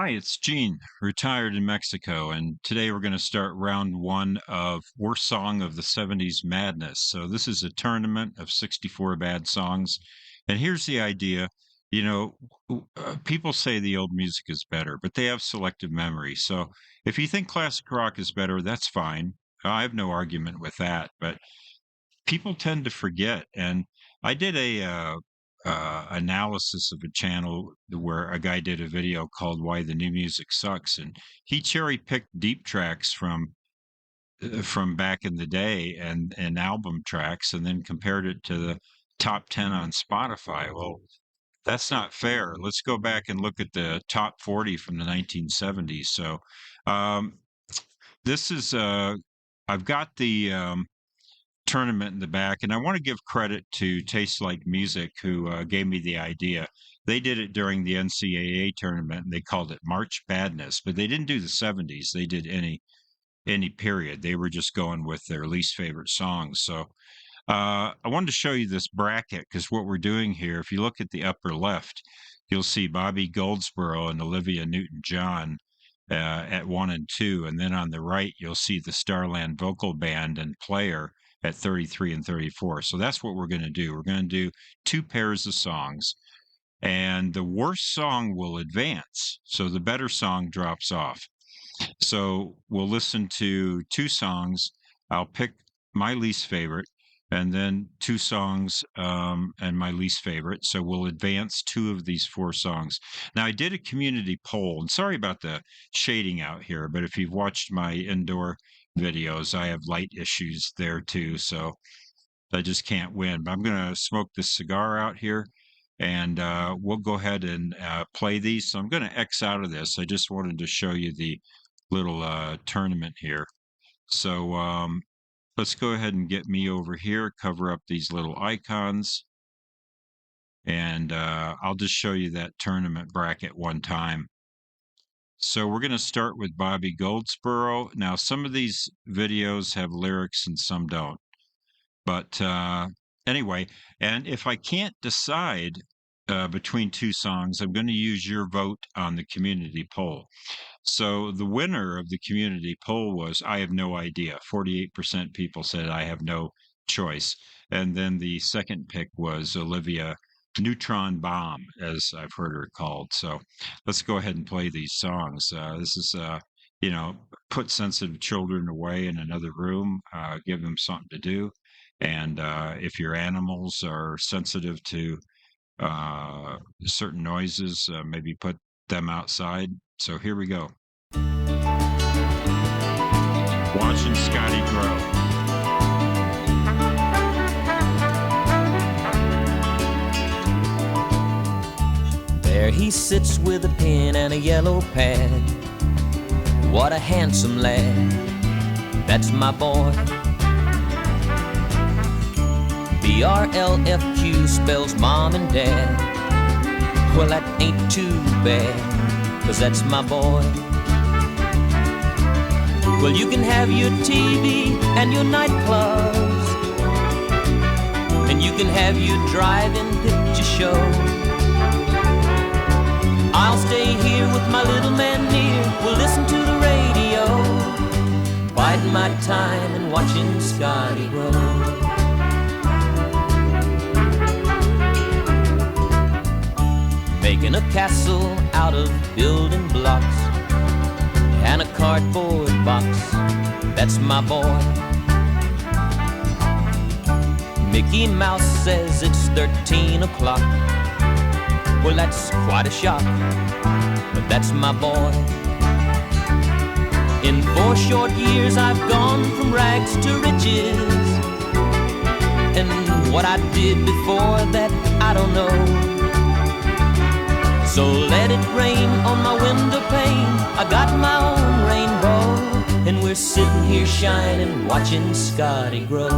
Hi, it's Gene, retired in Mexico, and today we're going to start round one of Worst Song of the 70s Madness. So, this is a tournament of 64 bad songs. And here's the idea people say the old music is better, but they have selective memory. So, if you think classic rock is better, that's fine. I have no argument with that. But people tend to forget. And I did a analysis of a channel where a guy did a video called "Why the New Music Sucks," and he cherry picked deep tracks from back in the day and album tracks, and then compared it to the top 10 on Spotify. Well, that's not fair. Let's go back and look at the top 40 from the 1970s. So, um, this is I've got the tournament in the back, and I want to give credit to Taste Like Music, who gave me the idea. They did it during the NCAA tournament, and they called it March Badness, but they didn't do the 70s. They did any period. They were just going with their least favorite songs. So I wanted to show you this bracket because what we're doing here, if you look at the upper left, you'll see Bobby Goldsboro and Olivia Newton-John at 1 and 2, and then on the right you'll see the Starland vocal band and player at 33 and 34. So that's what we're going to do. We're going to do two pairs of songs, and the worst song will advance. So the better song drops off. So we'll listen to two songs. I'll pick my least favorite, and then two songs and my least favorite. So we'll advance two of these four songs. Now, I did a community poll, and sorry about the shading out here, but if you've watched my indoor videos, I have light issues there too. So I just can't win. But I'm going to smoke this cigar out here, and we'll go ahead and play these. So I'm going to X out of this. I just wanted to show you the little tournament here. So let's go ahead and get me over here, cover up these little icons, and I'll just show you that tournament bracket one time. So we're going to start with Bobby Goldsboro. Now, some of these videos have lyrics and some don't. But anyway, and if I can't decide between two songs, I'm going to use your vote on the community poll. So the winner of the community poll was I have no idea. 48% people said I have no choice. And then the second pick was Olivia Neutron Bomb, as I've heard her called. So let's go ahead and play these songs. This is, put sensitive children away in another room, give them something to do. And if your animals are sensitive to certain noises, maybe put them outside. So here we go. Watching Scotty grow. There he sits with a pen and a yellow pad. What a handsome lad, that's my boy. BRLFQ spells mom and dad. Well, that ain't too bad, 'cause that's my boy. Well, you can have your TV and your nightclubs, and you can have your drive-in picture show. I'll stay here with my little man near. We'll listen to the radio, biding my time and watching Scotty grow. Making a castle out of building blocks and a cardboard box, that's my boy. Mickey Mouse says it's 13 o'clock. Well, that's quite a shock, but that's my boy. In 4 short years I've gone from rags to riches, and what I did before that I don't know. So let it rain on my window pane, I got my own rainbow, and we're sitting here shining, watching Scotty grow.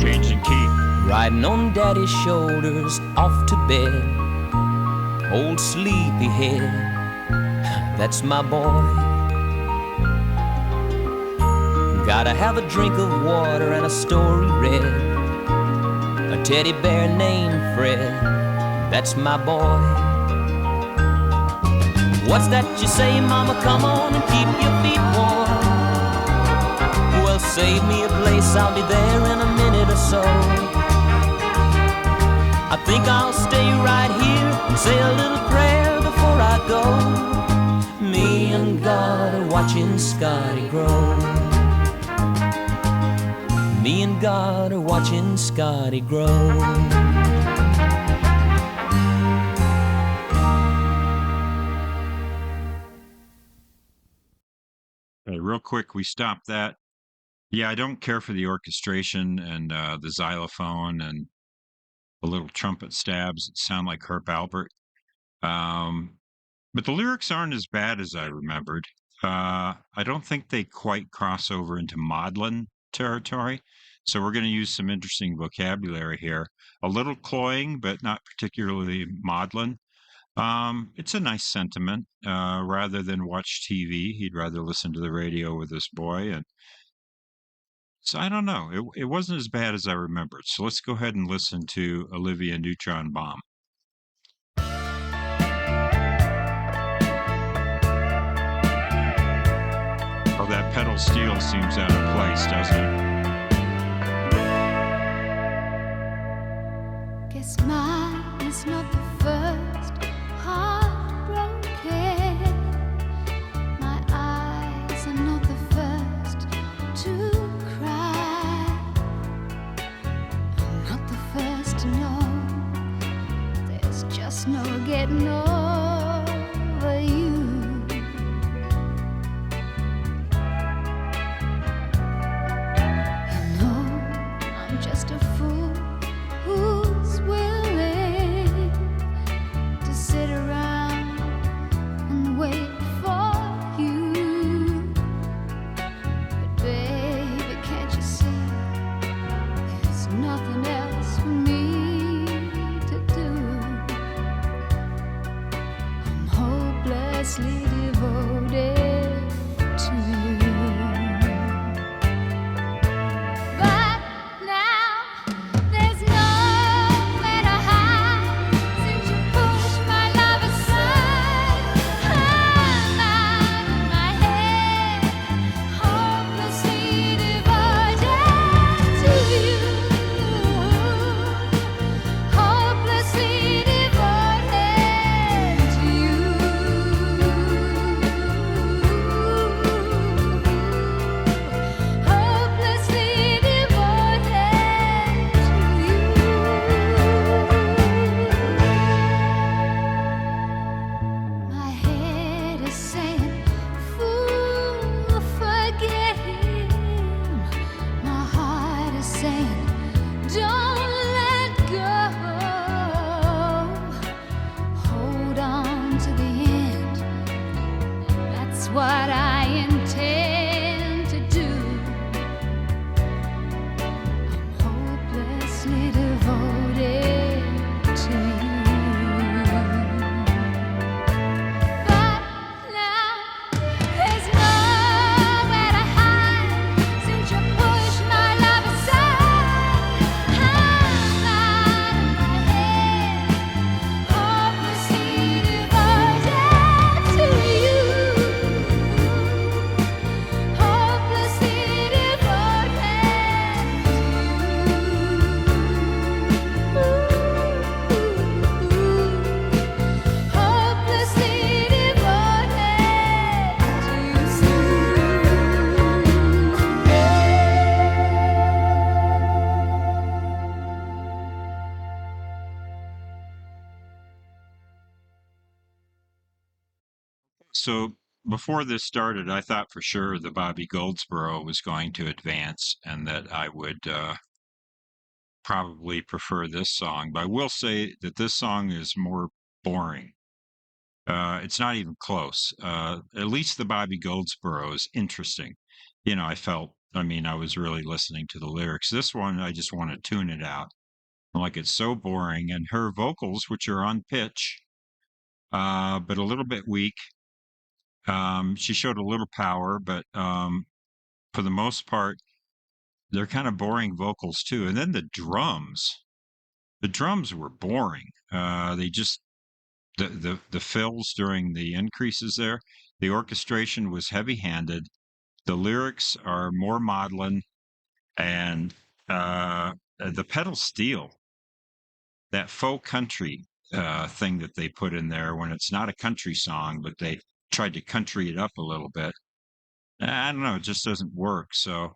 Changing key. Riding on daddy's shoulders, off to bed, old sleepyhead, that's my boy. Gotta have a drink of water and a story read, a teddy bear named Fred, that's my boy. What's that you say, mama? Come on and keep your feet warm. Well, save me a place, I'll be there in a minute or so. I think I'll stay right here and say a little prayer before I go. Me and God are watching Scotty grow. Me and God are watching Scotty grow. Okay, real quick, we stopped that. Yeah, I don't care for the orchestration and the xylophone and the little trumpet stabs that sound like Herb Alpert. But the lyrics aren't as bad as I remembered. I don't think they quite cross over into maudlin territory. So we're going to use some interesting vocabulary here. A little cloying, but not particularly maudlin. It's a nice sentiment. Rather than watch TV, he'd rather listen to the radio with this boy. And so I don't know. It wasn't as bad as I remembered. So let's go ahead and listen to Olivia Neutron Bomb. Oh, that pedal steel seems out of place, doesn't it? Guess mine is not the first heartbroken. My eyes are not the first to cry. I'm not the first to know. There's just no getting over you. Just a fool who's willing to sit around and wait for you. But baby, can't you see there's nothing else for me to do? I'm hopelessly devoted to you. What I intend to do. I'm hopelessly devoted to you. But now there's nowhere to hide since you pushed my love aside. I'm out of my head, hopelessly devoted to you. So before this started, I thought for sure the Bobby Goldsboro was going to advance and that I would probably prefer this song. But I will say that this song is more boring. It's not even close. At least the Bobby Goldsboro is interesting. You know, I was really listening to the lyrics. This one, I just want to tune it out. Like it's so boring. And her vocals, which are on pitch, but a little bit weak. She showed a little power, but for the most part, they're kind of boring vocals too. And then the drums. The drums were boring. They just the fills during the increases there. The orchestration was heavy-handed. The lyrics are more maudlin, and the pedal steel, that faux country thing that they put in there when it's not a country song, but they tried to country it up a little bit. I don't know, it just doesn't work. So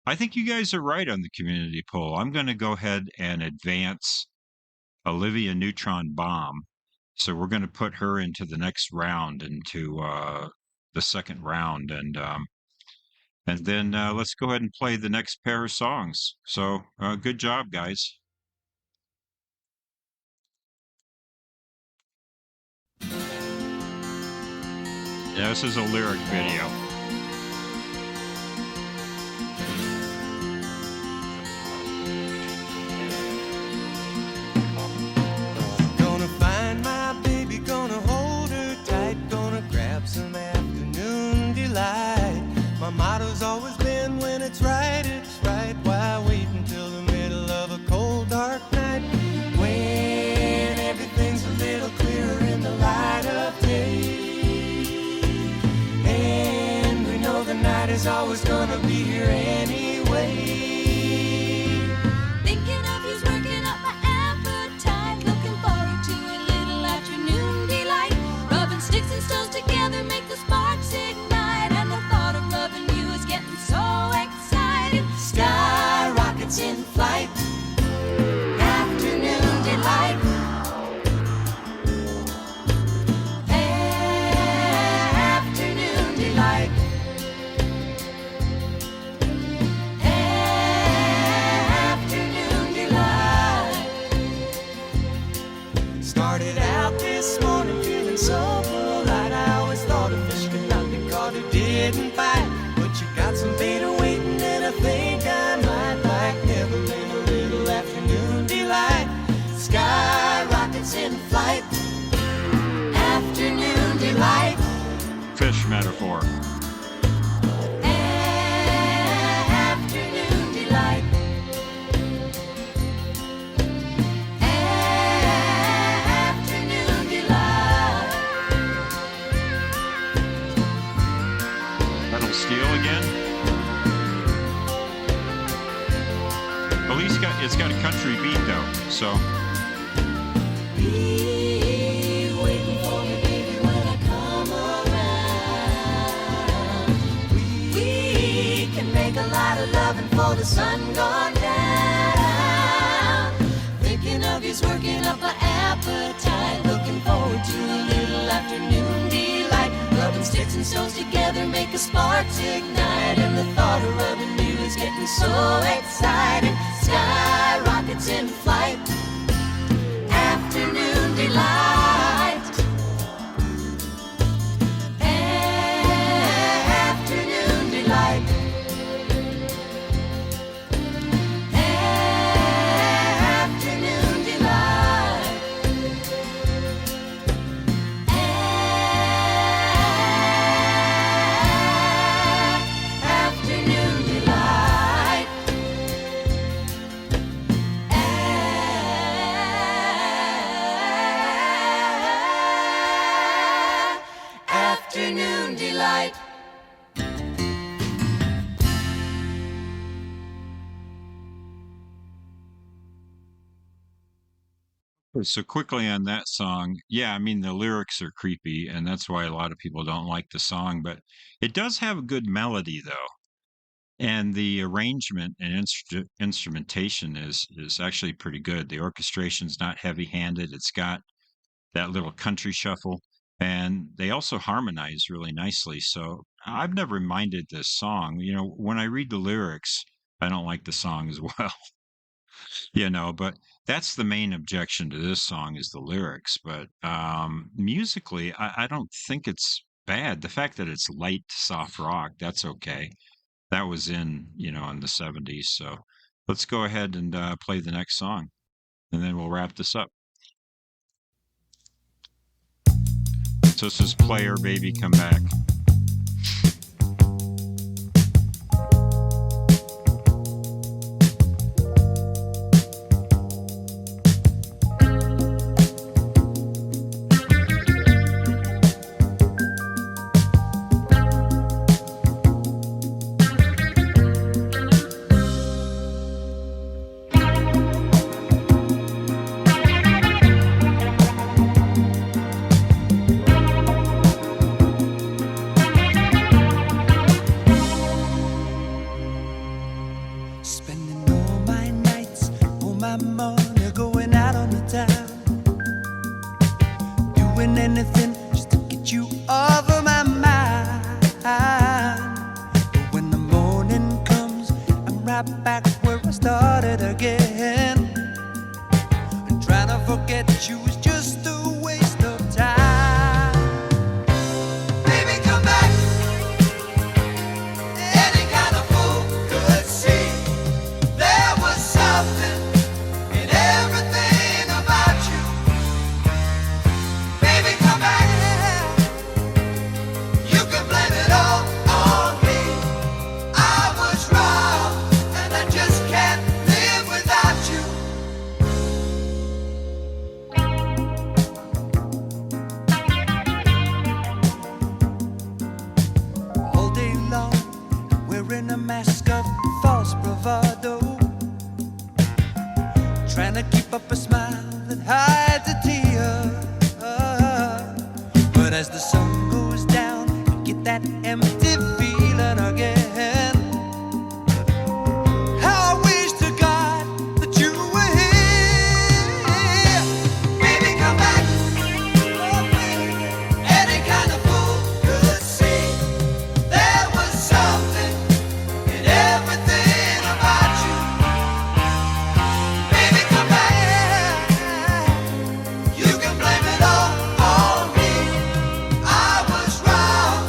I think you guys are right on the community poll. I'm going to go ahead and advance Olivia Neutron Bomb. So we're going to put her into the next round, into the second round, and then let's go ahead and play the next pair of songs. So good job, guys. Yeah, this is a lyric video. Gonna find my baby, gonna hold her tight, gonna grab some afternoon delight. My motto's always been, when it's right, why wait until the middle of a cold dark night, when everything's a little clearer in the light of day. And we know the night is always gonna be here anyway. Thinking of you's working up my appetite. Looking forward to a little afternoon delight. Rubbing sticks and stones together make the sparks ignite. And the thought of loving you is getting so exciting. Sky rockets in flight. Afternoon delight. Afternoon delight. Afternoon delight. Started out this morning feeling so polite. I always thought a fish could not be caught who didn't bite. But you got some beta waiting, and I think I might like Neverland, a little afternoon delight. Sky rockets in flight. Afternoon delight. Fish metaphor. Afternoon delight. Afternoon delight. Pedal steel again. At least it's got a country beat though. So Be waiting for me, baby, when I come around. We can make a lot of loving for the sun gone down. Thinking of you's working up an appetite. Looking forward to a little afternoon delight. Rubbing sticks and stones together make the sparks ignite. And the thought of rubbing you is getting so exciting. Sky rockets in flight. Afternoon delight. Afternoon delight. Afternoon delight. Afternoon delight. Afternoon delight. so quickly on that song, yeah, I mean the lyrics are creepy, and that's why a lot of people don't like the song. But it does have a good melody though, and the arrangement and instrumentation is actually pretty good. The orchestration's not heavy-handed. It's got that little country shuffle, and they also harmonize really nicely. So I've never minded this song. When I read the lyrics, I don't like the song as well, but that's the main objection to this song is the lyrics. But musically, I don't think it's bad. The fact that it's light, soft rock, that's okay. That was in the 70s. So let's go ahead and play the next song, and then we'll wrap this up. So this is Player Baby Come Back. right back where I started again. And trying to forget you was just a waste of time. Baby, come back. Any kind of fool could see there was something in everything about you. Baby, come back. You can blame it all on me. I was wrong, and I just can't live without you. All day long, wearing a mask of false bravado, trying to keep up a smile that hides a tear. But as the sun goes down, you get that empty feeling again. How I wish to God that you were here. Baby, come back. Oh, baby. Any kind of fool could see there was something in everything about you. Baby, come back. You can blame it all on me. I was wrong,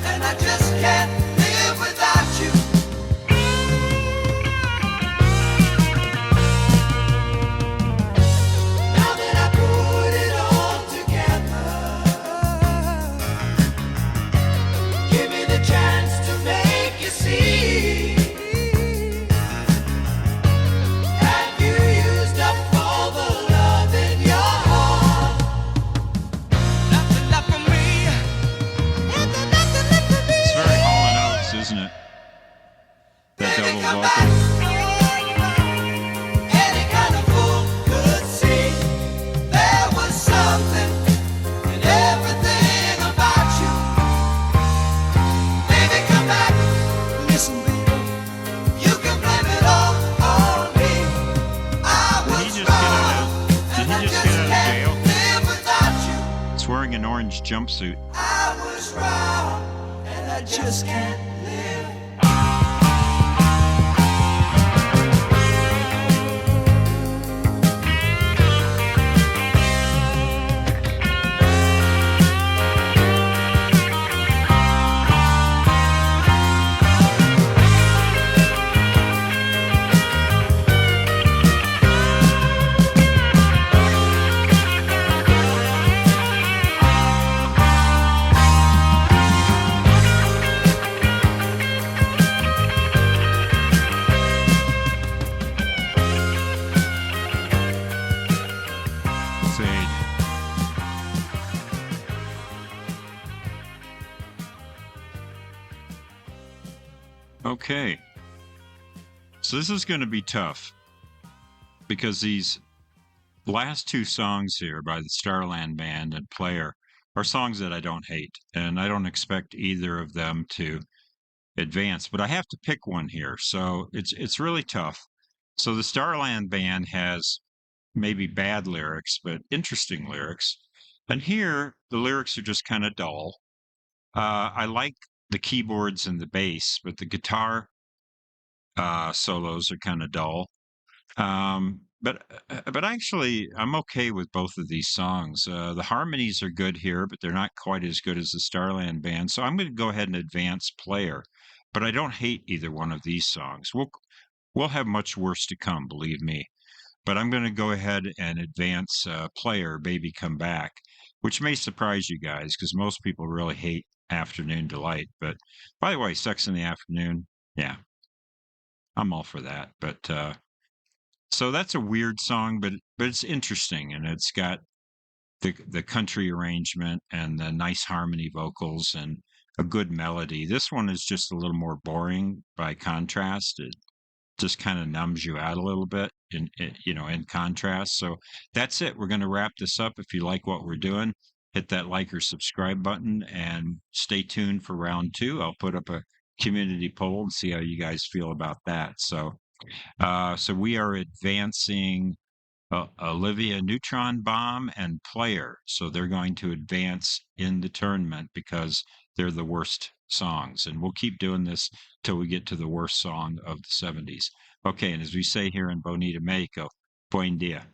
and I just can't live without you. Now that I put it all together, give me the chance to make you see. Have you used up all the love in your heart? Nothing left for me. Nothing left for me. It's very Hall and Oates, isn't it? That Baby, double come vocal. back. Any kind of fool could see there was something in everything about you. Baby, come back. Listen, baby, you can blame it all on me. I Did he was just get out wrong, of- did and he I just just get out of can't jail? live without you. It's wearing an orange jumpsuit. I was wrong, and I just can't live. Fade. Okay. So this is going to be tough because these last two songs here by the Starland Band and Player are songs that I don't hate, and I don't expect either of them to advance, but I have to pick one here. So it's really tough. So the Starland Band has maybe bad lyrics, but interesting lyrics. And here the lyrics are just kind of dull. I like the keyboards and the bass, but the guitar solos are kind of dull. But actually, I'm okay with both of these songs. The harmonies are good here, but they're not quite as good as the Starland Band. So I'm going to go ahead and advance Player. But I don't hate either one of these songs. We'll have much worse to come, believe me. But I'm going to go ahead and advance Player, Baby Come Back, which may surprise you guys because most people really hate Afternoon Delight. But by the way, Sex in the Afternoon, yeah, I'm all for that. But so that's a weird song, but it's interesting, and it's got the country arrangement and the nice harmony vocals and a good melody. This one is just a little more boring by contrast. It just kind of numbs you out a little bit in contrast. So that's it. We're going to wrap this up. If you like what we're doing, hit that like or subscribe button and stay tuned for round 2. I'll put up a community poll and see how you guys feel about that. So we are advancing Olivia, Neutron Bomb, and Player. So they're going to advance in the tournament because they're the worst songs, and we'll keep doing this till we get to the worst song of the 70s. Okay, and as we say here in Bonita, Mexico, buen dia.